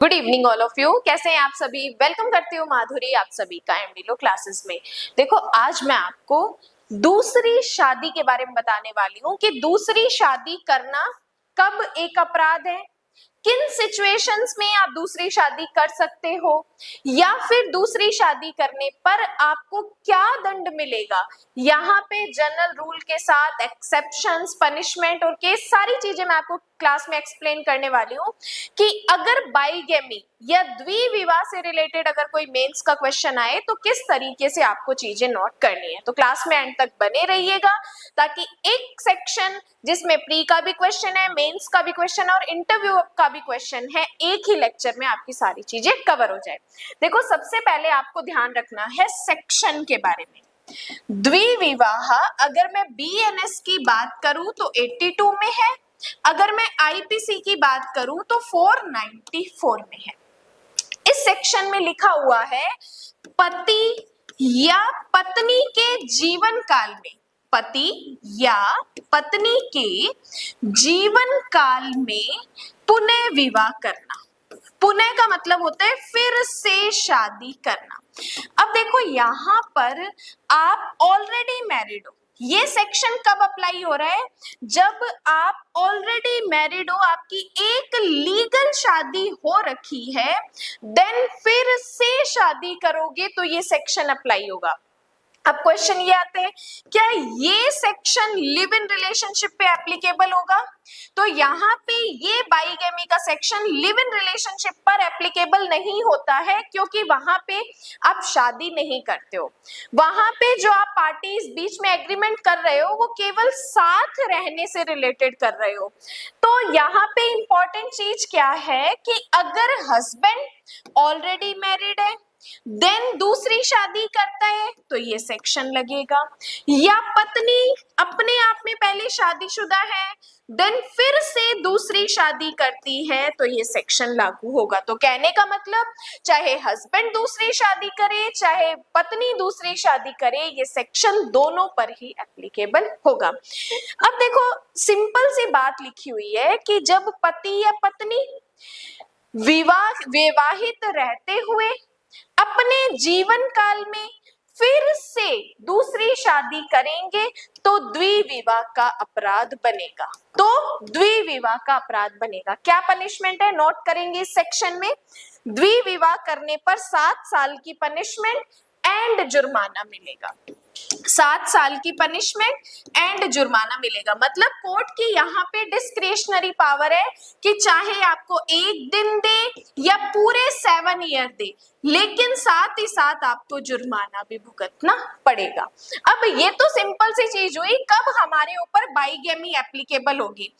Good evening all of you. कैसे हैं आप सभी? वेलकम करती हूँ माधुरी आप सभी का एमडी लो क्लासेस में। देखो आज मैं आपको दूसरी शादी के बारे में बताने वाली हूँ कि दूसरी शादी करना कब एक अपराध है, किन सिचुएशंस में आप दूसरी शादी कर सकते हो, या फिर दूसरी शादी करने पर आपको क्या दंड मिलेगा। यहाँ पे जनरल रूल के साथ एक्सेप्शंस, पनिशमेंट और केस सारी चीजें मैं आपको क्लास में एक्सप्लेन करने वाली हूँ कि अगर बाइगेमी या द्विविवाह से रिलेटेड अगर कोई मेंस का क्वेश्चन आए तो किस तरीके से आपको चीजें नोट करनी है। तो क्लास में एंड तक बने रहिएगा ताकि एक सेक्शन जिसमें प्री का भी क्वेश्चन है, मेंस का भी क्वेश्चन है और इंटरव्यू का भी क्वेश्चन है, एक ही लेक्चर में आपकी सारी चीजें कवर हो जाए। देखो सबसे पहले आपको ध्यान रखना है सेक्शन के बारे में। द्विविवाह अगर मैं बीएनएस की बात करूं तो 82 में है, अगर मैं आईपीसी की बात करूं तो 494 में है। इस सेक्शन में लिखा हुआ है पति या पत्नी के जीवन काल में, पति या पत्नी के जीवन काल में पुनः विवाह करना। पुनः का मतलब होता है फिर से शादी करना। अब देखो यहाँ पर आप ऑलरेडी मैरिड हो, ये सेक्शन कब अप्लाई हो रहा है? जब आप ऑलरेडी मैरिड हो, आपकी एक लीगल शादी हो रखी है, देन फिर से शादी करोगे तो ये सेक्शन अप्लाई होगा। अब क्वेश्चन ये आते हैं, क्या ये सेक्शन लिव इन रिलेशनशिप पे एप्लीकेबल होगा? तो यहाँ पे ये बाइगेमी का सेक्शन लिव इन रिलेशनशिप पर एप्लीकेबल नहीं होता है, क्योंकि वहां पे आप शादी नहीं करते हो। वहां पे जो आप पार्टीज बीच में एग्रीमेंट कर रहे हो वो केवल साथ रहने से रिलेटेड कर रहे हो। तो यहाँ पे इंपॉर्टेंट चीज क्या है कि अगर हस्बैंड ऑलरेडी मैरिड है देन दूसरी शादी करता है तो ये सेक्शन लगेगा, या पत्नी अपने आप में पहले शादीशुदा है देन फिर से दूसरी शादी करती है तो ये सेक्शन लागू होगा। तो कहने का मतलब चाहे हस्बैंड दूसरी शादी करे चाहे पत्नी दूसरी शादी करे, ये सेक्शन दोनों पर ही एप्लीकेबल होगा। अब देखो सिंपल सी बात लिखी हुई है कि जब पति या पत्नी विवाहित रहते हुए अपने जीवन काल में फिर से दूसरी शादी करेंगे तो द्विविवाह का अपराध बनेगा। तो द्विविवाह का अपराध बनेगा। क्या पनिशमेंट है नोट करेंगे इस सेक्शन में? द्विविवाह करने पर 7 साल की पनिशमेंट एंड जुर्माना मिलेगा। 7 साल की पनिशमेंट एंड जुर्माना मिलेगा। मतलब कोर्ट की यहाँ पे डिस्क्रिशनरी पावर है कि चाहे आपको 1 दिन दे या पूरे 7 ईयर दे, लेकिन साथ ही साथ आपको जुर्माना भी भुगतना पड़ेगा। अब ये तो सिंपल सी चीज हुई कब हमारे ऊपर बाइगेमी एप्लीकेबल होगी।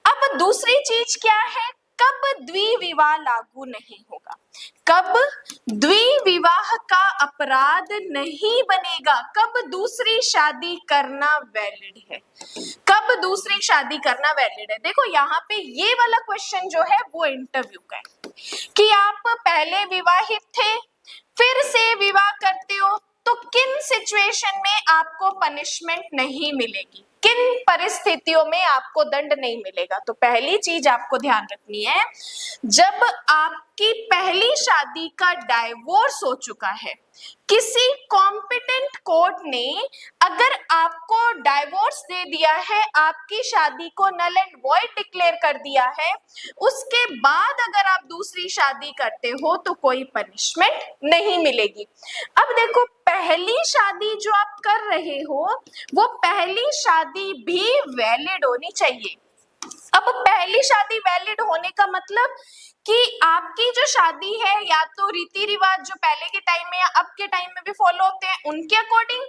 अब दूसरी चीज क्या है, कब द्विविवाह लागू नहीं होगा, कब द्विविवाह का अपराध नहीं बनेगा, कब दूसरी शादी करना वैलिड है, कब दूसरी शादी करना वैलिड है। देखो यहाँ पे ये वाला क्वेश्चन जो है वो इंटरव्यू का है कि आप पहले विवाहित थे फिर से विवाह करते हो तो किन सिचुएशन में आपको पनिशमेंट नहीं मिलेगी, किन परिस्थितियों में आपको दंड नहीं मिलेगा। तो पहली चीज आपको ध्यान रखनी है, जब आपकी पहली शादी का डाइवोर्स हो चुका है, किसी कॉम्पिटेंट कोर्ट ने अगर आपको डाइवोर्स दे दिया है, आपकी शादी को नल एंड वॉइड डिक्लेयर कर दिया है, उसके बाद अगर आप दूसरी शादी करते हो तो कोई पनिशमेंट नहीं मिलेगी। अब देखो पहली शादी जो आप कर रहे हो वो पहली शादी भी वैलिड होनी चाहिए। अब पहली शादी वैलिड होने का मतलब कि आपकी जो शादी है या तो रीति रिवाज जो पहले के टाइम में या अब के टाइम में भी फॉलो होते हैं उनके अकॉर्डिंग,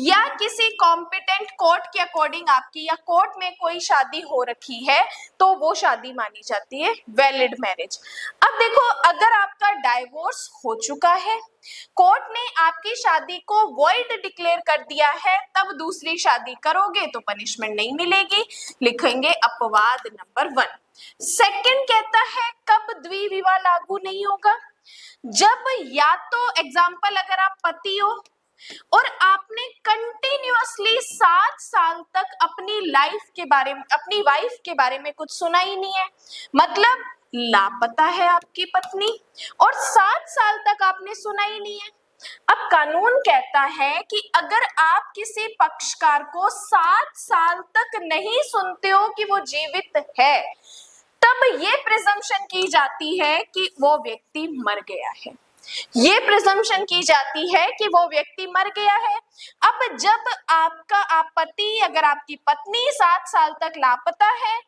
या किसी कॉम्पिटेंट कोर्ट के अकॉर्डिंग आपकी या कोर्ट में कोई शादी हो रखी है तो वो शादी मानी जाती है वैलिड मैरिज। अब देखो अगर आपका डाइवोर्स हो चुका है, कोर्ट ने आपकी शादी को वॉइड डिक्लेयर कर दिया है, तब दूसरी शादी करोगे तो पनिशमेंट नहीं मिलेगी, लिखेंगे अपवाद नंबर 1। सेकंड कहता है कब द्विविवाह लागू नहीं होगा, जब या तो एग्जाम्पल अगर आप पति हो और आपने कंटिन्यूअसली 7 साल तक अपनी लाइफ के बारे में, अपनी वाइफ के बारे में कुछ सुना ही नहीं है, मतलब लापता है आपकी पत्नी और 7 साल तक आपने सुना ही नहीं है। अब कानून कहता है कि अगर आप किसी पक्षकार को 7 साल तक नहीं सुनते हो कि वो जीवित है, तब ये प्रिजम्पशन की जाती है कि वो व्यक्ति मर गया है। ये प्रिजम्पशन की जाती है कि वो व्यक्ति मर गया है। अब जब आप पति, अगर आपकी पत्नी 7 साल तक लापता है,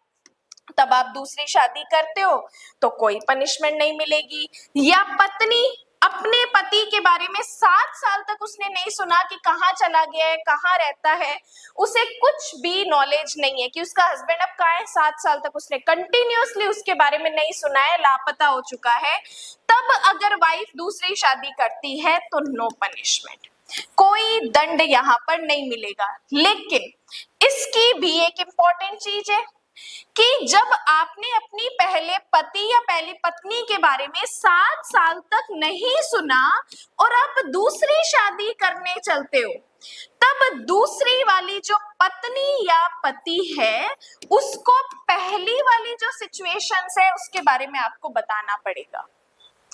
तब आप दूसरी शादी करते हो तो कोई पनिशमेंट नहीं मिलेगी। या पत्नी अपने पति के बारे में 7 साल तक उसने नहीं सुना कि कहाँ चला गया है, कहाँ रहता है, उसे कुछ भी नॉलेज नहीं है कि उसका हस्बैंड अब कहाँ है, 7 साल तक उसने कंटिन्यूअसली उसके बारे में नहीं सुना है, लापता हो चुका है, तब अगर वाइफ दूसरी शादी करती है तो नो पनिशमेंट, कोई दंड यहाँ पर नहीं मिलेगा। लेकिन इसकी भी एक इंपॉर्टेंट चीज है कि जब आपने अपनी पहले पति या पहली पत्नी के बारे में 7 साल तक नहीं सुना और आप दूसरी शादी करने चलते हो, तब दूसरी वाली जो पत्नी या पति है उसको पहली वाली जो सिचुएशंस है उसके बारे में आपको बताना पड़ेगा।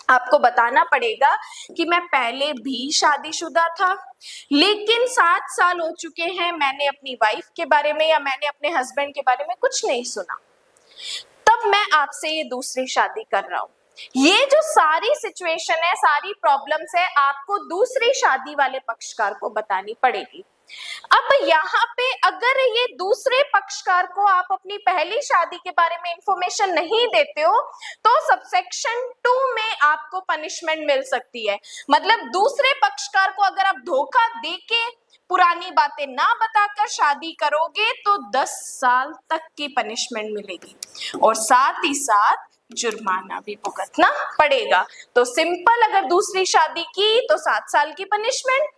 आपको बताना पड़ेगा कि मैं पहले भी शादीशुदा था, लेकिन 7 साल हो चुके हैं, मैंने अपनी वाइफ के बारे में या मैंने अपने हस्बैंड के बारे में कुछ नहीं सुना, तब मैं आपसे ये दूसरी शादी कर रहा हूँ। ये जो सारी सिचुएशन है, सारी प्रॉब्लम्स है, आपको दूसरी शादी वाले पक्षकार को बतानी पड़ेगी। अब यहाँ पे अगर ये दूसरे पक्षकार को आप अपनी पहली शादी के बारे में इंफॉर्मेशन नहीं देते हो तो सबसेक्शन 2 में आपको पनिशमेंट मिल सकती है। मतलब दूसरे पक्षकार को अगर आप धोखा देके पुरानी बातें ना बताकर शादी करोगे तो 10 साल तक की पनिशमेंट मिलेगी और साथ ही साथ जुर्माना भी भुगतना पड़ेगा। तो सिंपल, अगर दूसरी शादी की तो 7 साल की पनिशमेंट।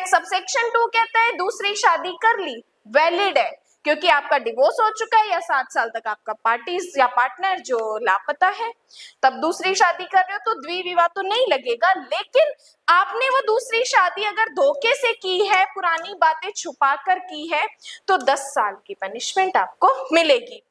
सबसेक्शन 2 कहता है दूसरी शादी कर ली, वैलिड है क्योंकि आपका डिवोर्स हो चुका है या 7 साल तक आपका पार्टीज या पार्टनर जो लापता है, तब दूसरी शादी कर रहे हो तो द्विविवाह तो नहीं लगेगा। लेकिन आपने वो दूसरी शादी अगर धोखे से की है, पुरानी बातें छुपा कर की है, तो 10 साल की पनिशमेंट आपको मिलेगी।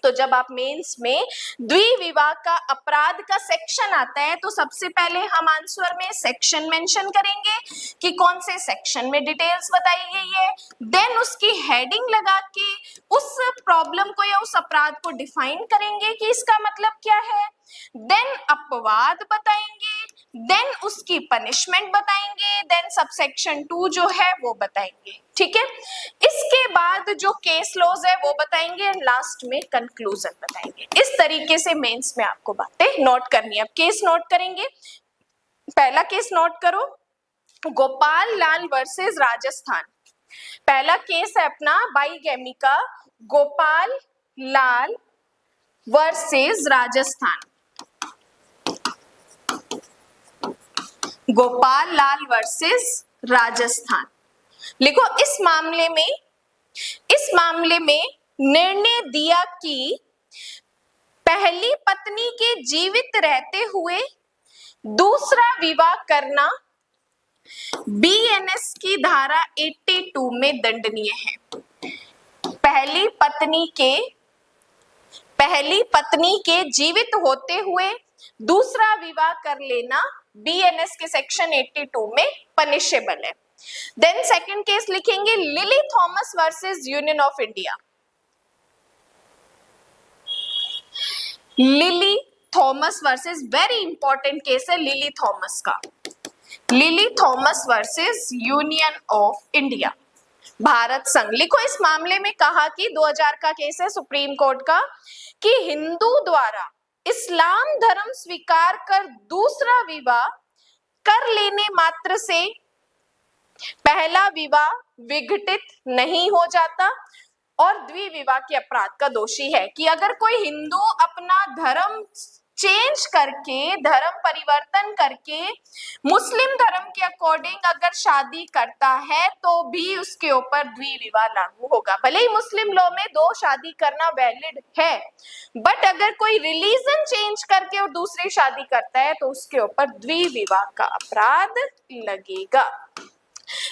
तो जब आप मेंस में द्विविवाह का अपराध का सेक्शन आता है तो सबसे पहले हम आंसर में सेक्शन मेंशन करेंगे कि कौन से सेक्शन में डिटेल्स बताई गई है, देन उसकी हेडिंग लगा के उस प्रॉब्लम को या उस अपराध को डिफाइन करेंगे कि इसका मतलब क्या है, देन अपवाद बताएंगे, देन उसकी पनिशमेंट बताएंगे, देन सबसेक्शन 2 जो है वो बताएंगे। ठीक है, इसके बाद जो केस लॉज है वो बताएंगे, लास्ट में कंक्लूजन बताएंगे। इस तरीके से मेंस में आपको बातें नोट करनी है। अब केस नोट करेंगे। पहला केस नोट करो, गोपाल लाल वर्सेस राजस्थान। पहला केस है अपना बाईगैमी का, गोपाल लाल वर्सेस राजस्थान। गोपाल लाल वर्सेस राजस्थान। लिखो, इस मामले में निर्णय दिया कि पहली पत्नी के जीवित रहते हुए दूसरा विवाह करना बीएनएस की धारा 82 में दंडनीय है। पहली पत्नी के जीवित होते हुए दूसरा विवाह कर लेना बीएनएस के सेक्शन 82 में पनिशेबल है। देन सेकंड केस लिखेंगे, lily Thomas versus union of India. Lily Thomas versus, very important case है लिली थॉमस का, lily Thomas versus union of India, Bharat संघ। लिखो, इस मामले में कहा कि 2000 का केस है सुप्रीम कोर्ट का कि हिंदू द्वारा इस्लाम धर्म स्वीकार कर दूसरा विवाह कर लेने मात्र से पहला विवाह विघटित नहीं हो जाता और द्विविवाह के अपराध का दोषी है। कि अगर कोई हिंदू अपना धर्म चेंज करके, धर्म परिवर्तन करके मुस्लिम धर्म के अकॉर्डिंग अगर शादी करता है तो भी उसके ऊपर द्विविवाह लागू होगा। भले ही मुस्लिम लॉ में 2 शादी करना वैलिड है, बट अगर कोई रिलीजन चेंज करके और दूसरी शादी करता है तो उसके ऊपर द्विविवाह का अपराध लगेगा।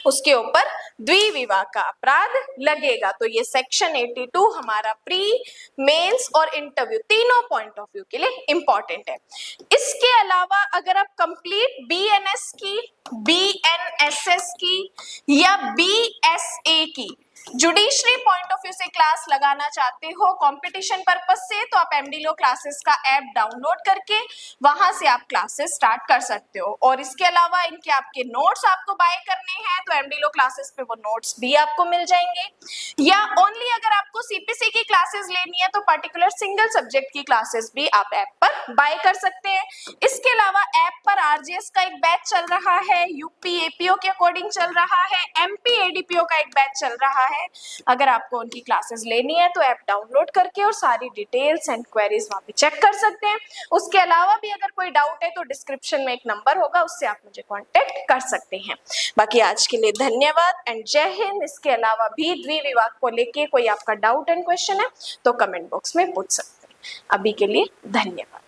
उसके ऊपर द्विविवाह का अपराध लगेगा। तो ये सेक्शन 82 हमारा प्री, मेंस और इंटरव्यू तीनों पॉइंट ऑफ व्यू के लिए इंपॉर्टेंट है। इसके अलावा अगर आप कंप्लीट बीएनएस की, बीएनएसएस की या बीएसए की जुडिशरी पॉइंट ऑफ व्यू से क्लास लगाना चाहते हो कंपटीशन पर्पस से, तो आप एमडी लो क्लासेस का ऐप डाउनलोड करके वहां से आप क्लासेस स्टार्ट कर सकते हो। और इसके अलावा इनके आपके नोट्स आपको बाय करने हैं तो एमडी लो क्लासेस पे वो नोट्स भी आपको मिल जाएंगे। या ओनली अगर आपको सीपीसी की क्लासेस लेनी है तो पर्टिकुलर सिंगल सब्जेक्ट की क्लासेस भी आप ऐप पर बाय कर सकते हैं। इसके अलावा ऐप पर आरजीएस का एक बैच चल रहा है, यूपी एपीओ के अकॉर्डिंग चल रहा है, एमपी एडीपीओ का एक बैच चल रहा है। अगर आपको उनकी क्लासेस लेनी है तो ऐप डाउनलोड करके और सारी डिटेल्स एंड क्वेरीज वहां पे चेक कर सकते हैं। उसके अलावा भी अगर कोई डाउट है तो डिस्क्रिप्शन में एक नंबर होगा, उससे आप मुझे कांटेक्ट कर सकते हैं। बाकी आज के लिए धन्यवाद एंड जय हिंद। इसके अलावा भी द्विविवाह को लेके कोई आपका डाउट एंड क्वेश्चन है तो कमेंट बॉक्स में पूछ सकते हैं। अभी के लिए धन्यवाद।